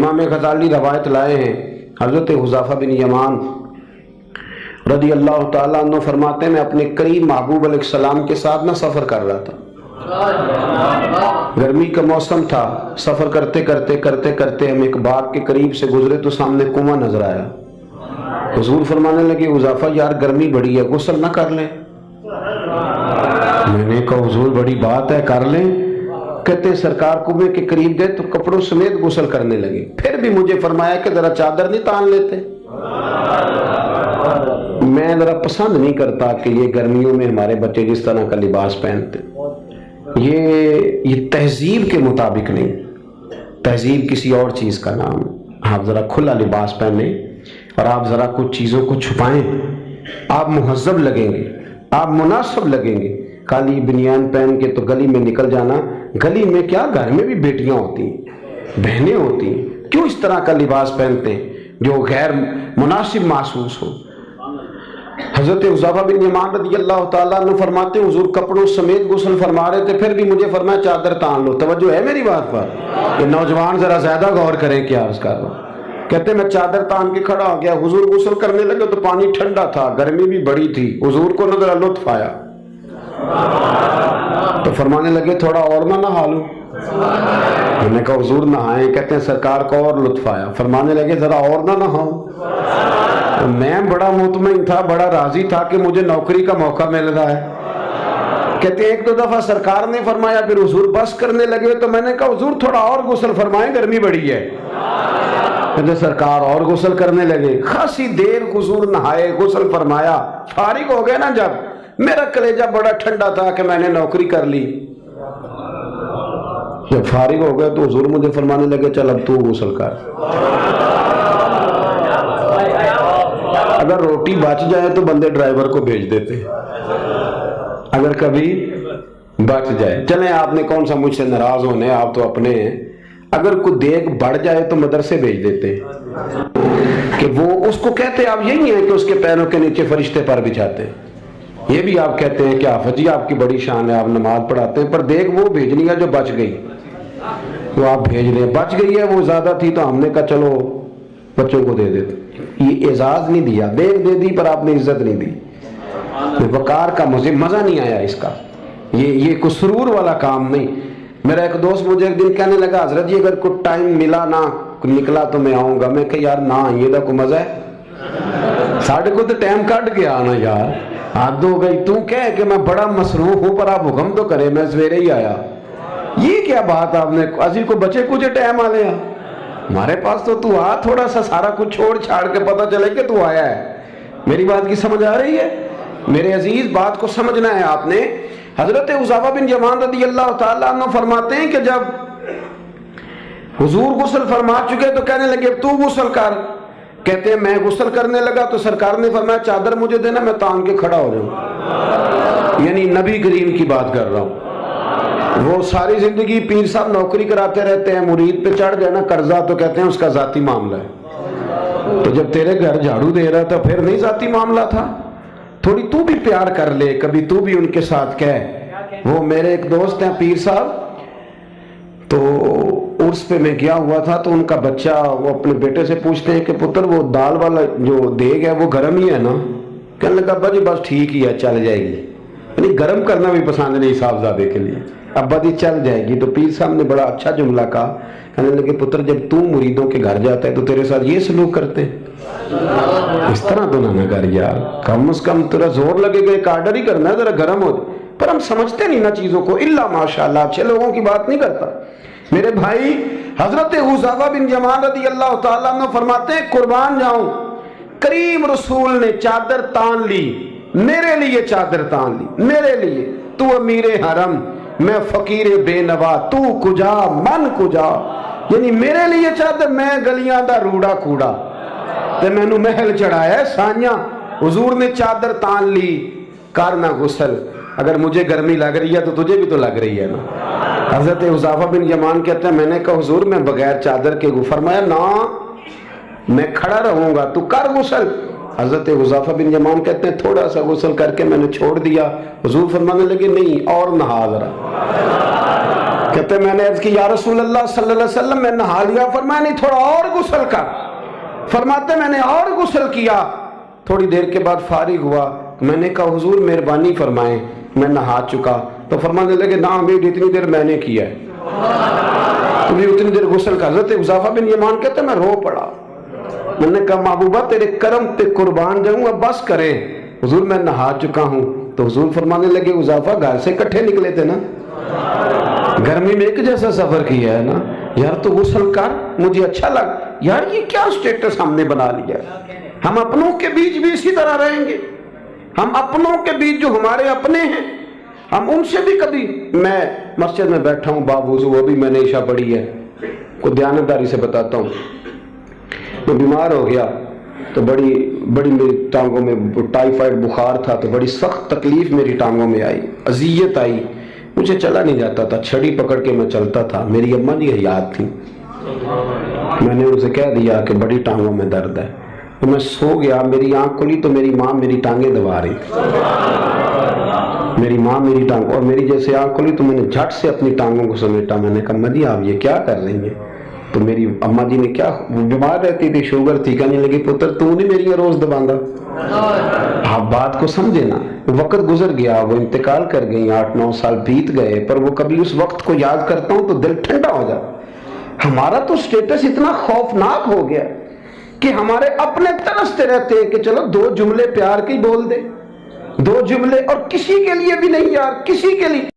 इमाम गज़ाली रवायत लाए हैं, हज़रत हुज़ैफ़ा बिन यमान रज़ी अल्लाह ताला अन्हु फरमाते हैं, मैं अपने करीब महबूब अलैहिस्सलाम के साथ ना सफ़र कर रहा था। गर्मी का मौसम था। सफ़र करते करते करते करते हम एक बाग के करीब से गुजरे तो सामने कुआं नजर आया। हुज़ूर फरमाने लगे, हुज़ैफ़ा यार गर्मी बड़ी है, गुस्ल ना कर लें? मैंने कहा हुज़ूर बड़ी बात है, कर लें। कहते सरकार कुएं के करीब गए तो कपड़ों समेत गुस्ल करने लगे। फिर भी मुझे फरमाया कि जरा चादर नहीं तान लेते? मैं जरा पसंद नहीं करता कि ये गर्मियों में हमारे बच्चे जिस तरह का लिबास पहनते, ये तहजीब के मुताबिक नहीं। तहजीब किसी और चीज का नाम है। आप जरा खुला लिबास पहने और आप जरा कुछ चीजों को छुपाएं, आप मुहज्जब लगेंगे, आप मुनासिब लगेंगे। काली बनियान पहन के तो गली में निकल जाना, गली में क्या, घर में भी बेटियां होती हैं, बहनें होती हैं, क्यों इस तरह का लिबास पहनते हैं जो गैर मुनासिब महसूस हो। हजरत हुज़ैफ़ा बिन यमान रज़ी अल्लाह ताला अन्हु फरमाते हैं, हुजूर कपड़ों समेत गुस्ल फरमा रहे थे, फिर भी मुझे फरमाया चादर तान लो। तवज्जो है मेरी बात पर? ये नौजवान जरा ज्यादा गौर करें क्या उसका। कहते मैं चादर तान के खड़ा हो गया, हुजूर गुस्ल करने लगे तो पानी ठंडा था, गर्मी भी बड़ी थी। हुजूर को नजर लुत्फ आया तो फरमाने लगे थोड़ा और ना नहा लूं? मैंने कहा हुजूर नहाए। कहते हैं सरकार को और लुत्फ आया, फरमाने लगे जरा और ना नहाऊं? तो मैं बड़ा मुतमईन था, बड़ा राजी था कि मुझे नौकरी का मौका मिल रहा है। कहते एक दो दफा सरकार ने फरमाया, फिर हुजूर बस करने लगे तो मैंने कहा हुजूर थोड़ा और गुस्ल फरमाए, गर्मी बड़ी है। कहते सरकार और गुस्ल करने लगे। खासी देर हुजूर नहाए, गुस्ल फरमाया, फारिग हो गए ना जब, मेरा कलेजा बड़ा ठंडा था कि मैंने नौकरी कर ली। जब फारिग हो गए तो हुजूर मुझे फरमाने लगे चल अब तू गुस्ल कर। अगर रोटी बच जाए तो बंदे ड्राइवर को भेज देते, अगर कभी बच जाए। चले आपने कौन सा मुझसे नाराज होने, आप तो अपने हैं। अगर कोई देख बढ़ जाए तो मदरसे भेज देते कि वो उसको कहते आप यही है कि उसके पैरों के नीचे फरिश्ते पर बिछाते। ये भी आप कहते हैं कि हाफिज जी आपकी बड़ी शान है, आप नमाज पढ़ाते हैं, पर देख वो भेजनी है जो बच गई, वो आप भेज रहे। बच गई है, वो ज्यादा थी तो हमने कहा चलो बच्चों को दे देते। ये एजाज नहीं दिया, देख दे दी पर आपने इज्जत नहीं दी। वकार का मुझे मजा नहीं आया इसका। ये कोई सुरूर वाला काम नहीं। मेरा एक दोस्त मुझे एक दिन कहने लगा, हजरत जी अगर कुछ टाइम मिला ना निकला तो मैं आऊंगा। मैं कहा यार ना ये तो कोई मजा है, साढ़े को तो टाइम कट गया ना यार, हद हो गई। तू कह कि मैं बड़ा मसरूफ हूं पर आप हुक्म तो करे, मैं सवेरे ही आया। ये क्या बात आपने, अजी को बचे कुछ टाइम आ लिया हमारे पास, तो तू आ थोड़ा सा, सारा कुछ छोड़ छाड़ के पता चले कि तू आया है। मेरी बात की समझ आ रही है मेरे अजीज? बात को समझना है आपने। हजरत हुज़ैफ़ा बिन यमान रज़ी अल्लाह ताला अन्हु फरमाते हैं कि जब हुजूर गुस्ल फरमा चुके तो कहने लगे तू गुस्ल कर। कहते हैं मैं गुस्ल करने लगा तो सरकार ने फरमाया चादर मुझे देना, मैं तान के खड़ा हो जाऊं। यानी नबी करीम की बात कर रहा हूं। वो सारी जिंदगी पीर साहब नौकरी कराते रहते हैं, मुरीद पे चढ़ गए ना कर्जा तो कहते हैं उसका जाती मामला है। तो जब तेरे घर झाड़ू दे रहा था फिर नहीं जाती मामला था? थोड़ी तू भी प्यार कर ले, कभी तू भी उनके साथ कह। वो मेरे एक दोस्त हैं पीर साहब, तो उर्स पे मैं गया हुआ था तो उनका बच्चा, वो अपने बेटे से पूछते हैं कि पुत्र वो दाल वाला जो देग है वो गर्म ही है ना? कहने लगा अब्बा जी बस ठीक ही है, चल जाएगी। यानी गर्म करना भी पसंद नहीं साहबजादे के लिए, अब्बा जी चल जाएगी। तो पीर साहब ने बड़ा अच्छा जुमला कहा, कहने लगे पुत्र जब तू मुरीदों के घर जाता है तो तेरे साथ ये सलूक करते हैं, इस तरह तो ना कर यार, कम से कम तेरा जोर लगेगा, एक आर्डर ही करना है जरा गर्म हो। पर हम समझते नहीं ना चीजों को, इल्ला माशाल्लाह अच्छे लोगों की बात नहीं करता मेरे भाई। हजरत हुज़ैफ़ा बिन यमान रज़ी अल्लाह ताला अन्हु फरमाते हैं कुर्बान जाऊं, करीम रसूल ने चादर तान ली, मेरे लिए चादर तान ली, मेरे लिए। तू अमीरे हरम, मैं फकीर बेनवा, तू कुजा मन कुजा। यानी मेरे लिए चादर, मैं गलियां दा रूड़ा कूड़ा ते मैनू महल चढ़ाया साइया। हुजूर ने चादर तान ली, करना गुस्ल। अगर मुझे गर्मी लग रही है तो तुझे भी तो लग रही है ना। हजरत हुज़ैफ़ा बिन यमान कहते हैं मैंने कहा हुजूर मैं बगैर चादर के, फरमाया ना मैं खड़ा रहूंगा, तू कर गुस्ल। हजरत हुज़ैफ़ा बिन यमान कहते हैं थोड़ा सा गुस्ल करके मैंने छोड़ दिया। हुजूर फरमाने लगे नहीं और नहा जरा। कहते मैंने अर्ज की या रसूल अल्लाह सल्लल्लाहु अलैहि वसल्लम, मैं नहा लिया। फरमाया नहीं, थोड़ा और गुस्ल कर। फरमाते मैंने और गुस्ल किया। थोड़ी देर के बाद फारिग हुआ। मैंने कहा हुजूर मेहरबानी फरमाएं, मैं नहा चुका। तो फरमाने लगे ना अमीर, इतनी देर मैंने किया है, तुम्हें उतनी देर गुस्ल कर। हज़रत हुज़ैफा बिन यमान कहते मैं रो पड़ा। मैंने कहा महबूबा तेरे करम पे कुर्बान जाऊं, अब बस करें। हुजूर मैं नहा चुका हूं। तो हुजूर फरमाने लगे हुज़ैफा घर से इकट्ठे निकले थे ना, गर्मी में एक जैसा सफर किया है ना यार, तो गुस्ल कर। मुझे अच्छा लगा यार, ये क्या स्टेटस हमने बना लिया। हम अपनों के बीच भी इसी तरह रहेंगे। हम अपनों के बीच जो हमारे अपने हैं, हम उनसे भी कभी, मैं मस्जिद में बैठा हूँ बावजूद, वो भी मैंने ईशा पढ़ी है, को दयानतदारी से बताता हूँ। मैं बीमार हो गया तो बड़ी बड़ी मेरी टांगों में टाइफाइड बुखार था, तो बड़ी सख्त तकलीफ मेरी टांगों में आई, अजियत आई, मुझे चला नहीं जाता था, छड़ी पकड़ के मैं चलता था। मेरी अम्मा जी हयात थी, मैंने उनसे कह दिया कि बड़ी टांगों में दर्द है। तो मैं सो गया, मेरी आंख खुली तो मेरी माँ मेरी टांगें दबा रही थी। मेरी माँ मेरी टांग, और मेरी जैसे आंख खुली तो मैंने झट से अपनी टांगों को समेटा। मैंने कहा अम्मा जी आप ये क्या कर रही हैं? तो मेरी अम्मा जी ने, क्या बीमार रहती थी, शुगर थी, कहने लगी पुत्र तू नहीं मेरी रोज दबांदा। आप बात को समझे ना, वक्त गुजर गया, वो इंतकाल कर गई, 8-9 साल बीत गए, पर वो कभी उस वक्त को याद करता हूं तो दिल ठंडा हो जाता। हमारा तो स्टेटस इतना खौफनाक हो गया कि हमारे अपने तरसते रहते हैं कि चलो 2 जुमले प्यार के बोल दे, 2 जुमले, और किसी के लिए भी नहीं यार, किसी के लिए